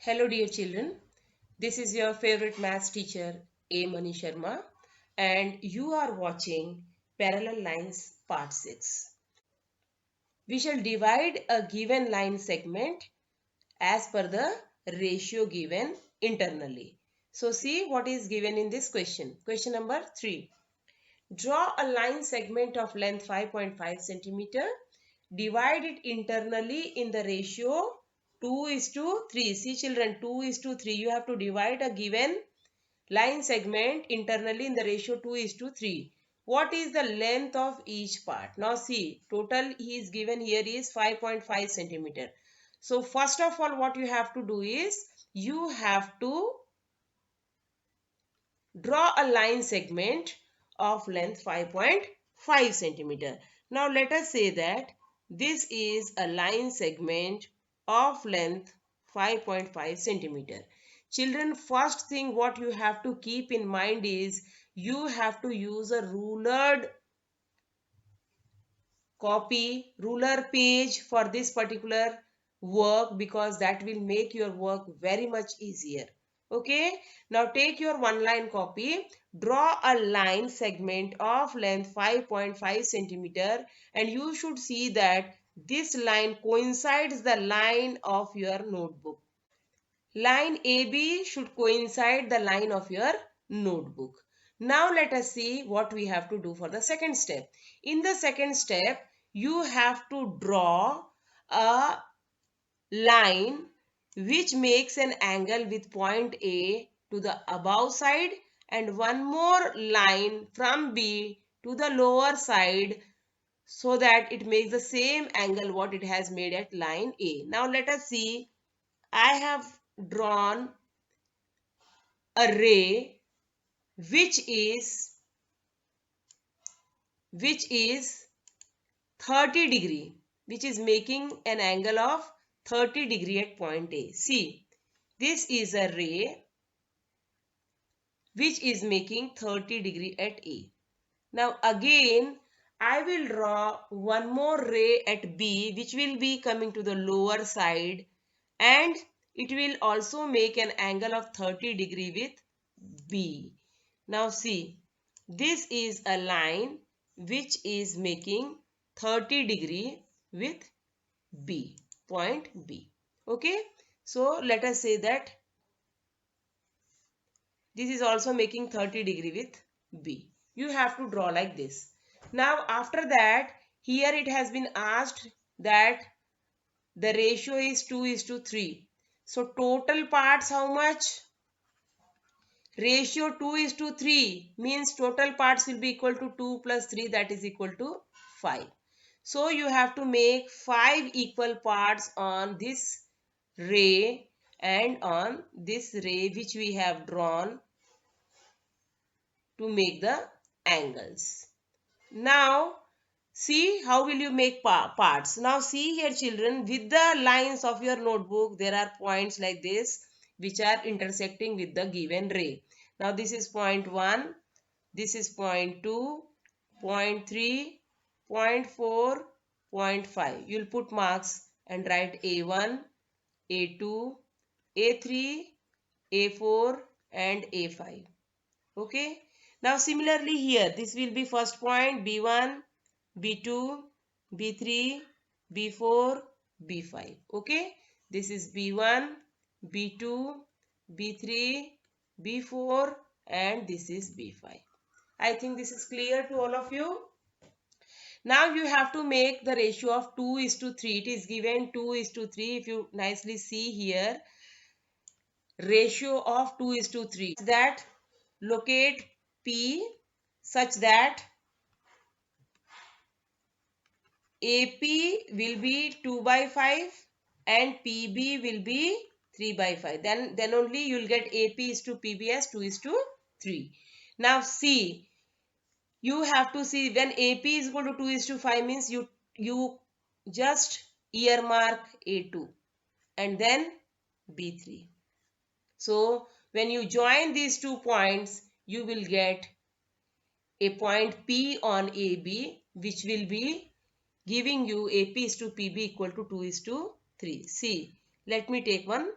Hello dear children, this is your favorite maths teacher A. Mani Sharma and you are watching Parallel Lines Part 6. We shall divide a given line segment as per the ratio given internally. So see what is given in this question. Question number 3. Draw a line segment of length 5.5 centimeter. Divide it internally in the ratio 2:3. See children, 2:3. You have to divide a given line segment internally in the ratio 2:3. What is the length of each part? Now see, total he is given here is 5.5 centimeter. So first of all what you have to do is, you have to draw a line segment of length 5.5 centimeter. Now let us say that this is a line segment of length 5.5 centimeter. Children, first thing what you have to keep in mind is you have to use a rulered copy, ruler page for this particular work, because that will make your work very much easier. Okay, now take your one line copy, draw a line segment of length 5.5 centimeter, and you should see that this line coincides the line of your notebook. Line AB should coincide the line of your notebook. Now let us see what we have to do for the second step. In the second step, you have to draw a line which makes an angle with point A to the above side and one more line from B to the lower side, so that it makes the same angle what it has made at line A. Now let us see. I have drawn a ray which is 30 degree, which is making an angle of 30 degree at point A. See, this is a ray which is making 30 degree at A. Now again I will draw one more ray at B which will be coming to the lower side, and it will also make an angle of 30 degree with B. Now see, this is a line which is making 30 degree with B, point B. Okay, so let us say that this is also making 30 degree with B. You have to draw like this. Now after that, here it has been asked that the ratio is 2:3. So total parts how much? Ratio 2:3 means total parts will be equal to 2 plus 3, that is equal to 5. So you have to make 5 equal parts on this ray and on this ray which we have drawn to make the angles. Now see how will you make parts. Now see here children, with the lines of your notebook there are points like this which are intersecting with the given ray. Now this is point 1, this is point 2, point 3, point 4, point 5. You'll put marks and write A1, A2, A3, A4 and A5. Okay. Now similarly here, this will be first point B1, B2, B3, B4, B5. Okay. This is B1, B2, B3, B4 and this is B5. I think this is clear to all of you. Now you have to make the ratio of 2:3. It is given 2:3. If you nicely see here, ratio of 2:3. That locate P such that AP will be 2/5 and PB will be 3/5. Then only you will get AP is to PB as 2:3. Now see, you have to see when AP is equal to 2:5 means you just earmark A2 and then B3. So when you join these 2 points, you will get a point P on AB, which will be giving you AP is to PB equal to 2:3. See, let me take one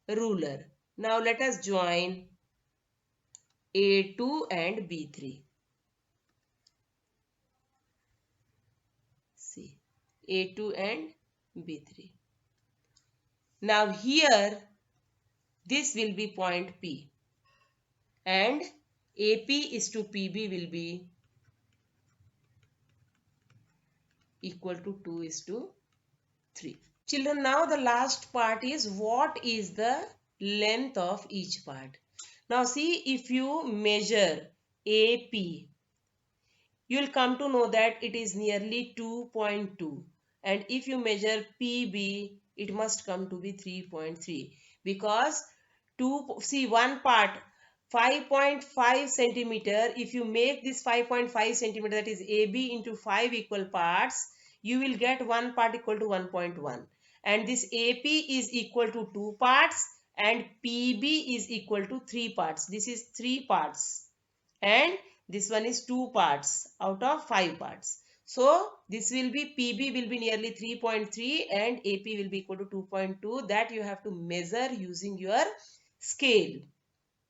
ruler. Now let us join A2 and B3. See, A2 and B3. Now here, this will be point P, and AP is to PB will be equal to 2 is to 3. Children, now the last part is what is the length of each part. Now see, if you measure AP, you will come to know that it is nearly 2.2, and if you measure PB, it must come to be 3.3, because see one part 5.5 centimeter. If you make this 5.5 centimeter, that is AB, into 5 equal parts, you will get one part equal to 1.1, and this AP is equal to 2 parts and PB is equal to 3 parts. This is 3 parts and this one is 2 parts out of 5 parts. So this will be, PB will be nearly 3.3 and AP will be equal to 2.2. That you have to measure using your scale.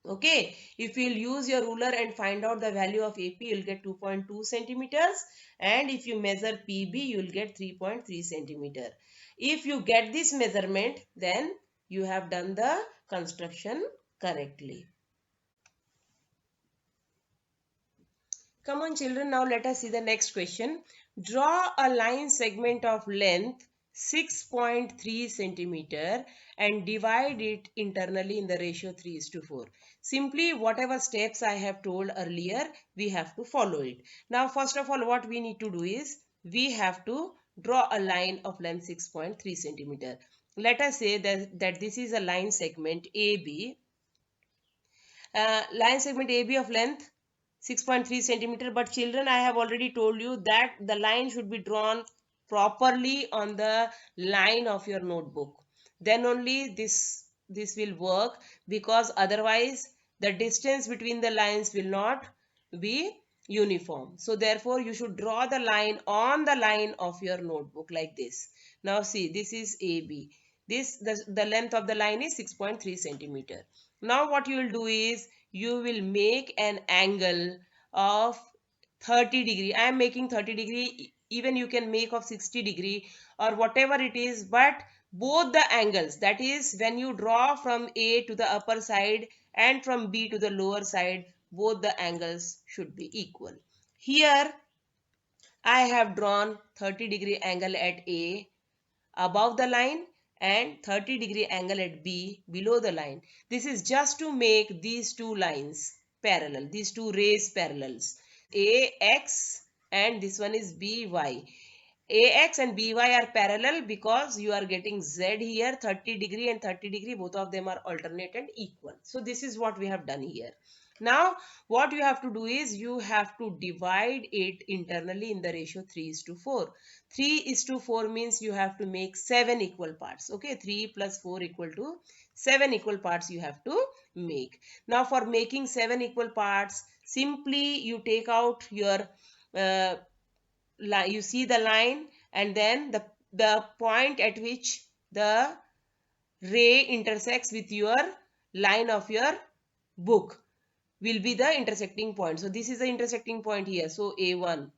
Okay, if you will use your ruler and find out the value of AP, you will get 2.2 centimeters, and if you measure PB, you will get 3.3 centimeter. If you get this measurement, then you have done the construction correctly. Come on children, now let us see the next question. Draw a line segment of length 6.3 centimeter and divide it internally in the ratio 3:4. Simply whatever steps I have told earlier, we have to follow it. Now first of all, what we need to do is, we have to draw a line of length 6.3 centimeter. Let us say that this is a line segment AB. Line segment AB of length 6.3 centimeter, but children, I have already told you that the line should be drawn properly on the line of your notebook. Then only this will work, because otherwise the distance between the lines will not be uniform. So therefore you should draw the line on the line of your notebook like this. Now see, this is AB. The length of the line is 6.3 centimeter. Now what you will do is, you will make an angle of 30 degree. I am making 30 degree, even you can make of 60 degree or whatever it is, but both the angles, that is when you draw from A to the upper side and from B to the lower side, both the angles should be equal. Here I have drawn 30-degree angle at A above the line and 30-degree angle at B below the line. This is just to make these two lines parallel, these two rays parallels. AX and this one is BY. AX and BY are parallel because you are getting Z here, 30 degree and 30 degree, both of them are alternate and equal. So this is what we have done here. Now what you have to do is, you have to divide it internally in the ratio 3:4. 3:4 means you have to make 7 equal parts. Okay, 3 plus 4 equal to 7 equal parts you have to make. Now for making 7 equal parts, simply you take out your you see the line, and then the point at which the ray intersects with your line of your book will be the intersecting point. So this is the intersecting point here. So A1.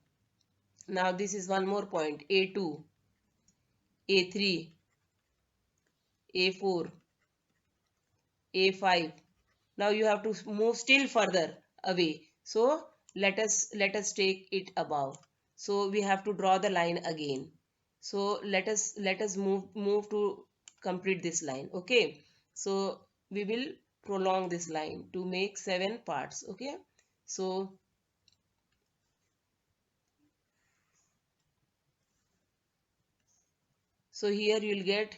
Now this is one more point. A2, A3, A4, A5. Now you have to move still further away. So let us take it above. So we have to draw the line again. So let us move to complete this line. Okay. So we will prolong this line to make 7 parts. Okay. So here you will get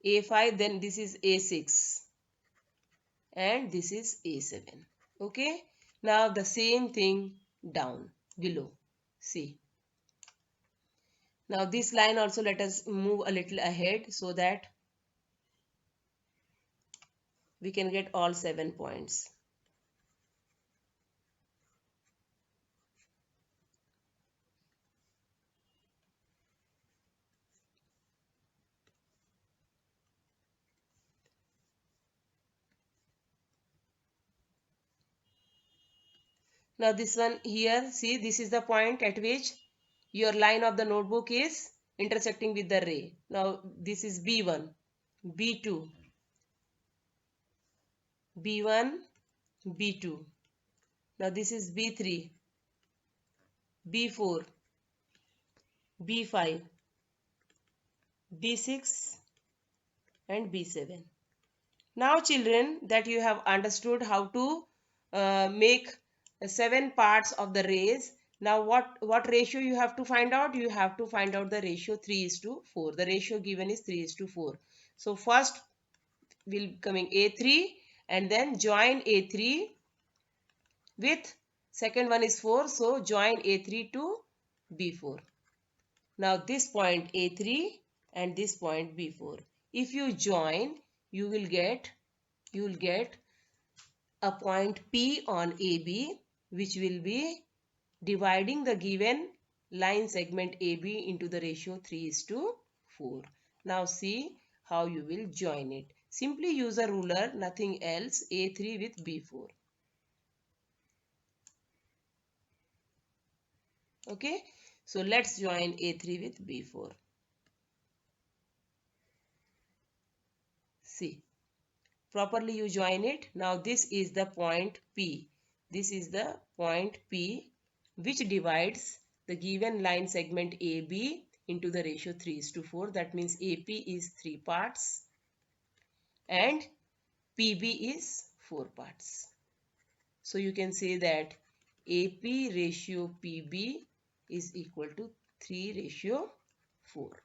A5, then this is A6 and this is A7. Okay. Now the same thing down below. See. Now this line also, let us move a little ahead so that we can get all 7 points. Now this one here, see, this is the point at which your line of the notebook is intersecting with the ray. Now this is B1, B2, B1, B2. Now this is B3, B4, B5, B6 and B7. Now children, that you have understood how to make 7 parts of the rays. Now what ratio you have to find out? You have to find out the ratio 3:4. The ratio given is 3:4. So first will coming A3 and then join A3 with second one is 4. So join A3 to B4. Now this point A3 and this point B4. If you join, you will get a point P on AB, which will be dividing the given line segment AB into the ratio 3:4. Now see how you will join it. Simply use a ruler, nothing else, A3 with B4. Okay, so let's join A3 with B4. See, properly you join it. Now this is the point P. This is the point P which divides the given line segment AB into the ratio 3:4. That means AP is 3 parts and PB is 4 parts. So you can say that AP ratio PB is equal to 3:4.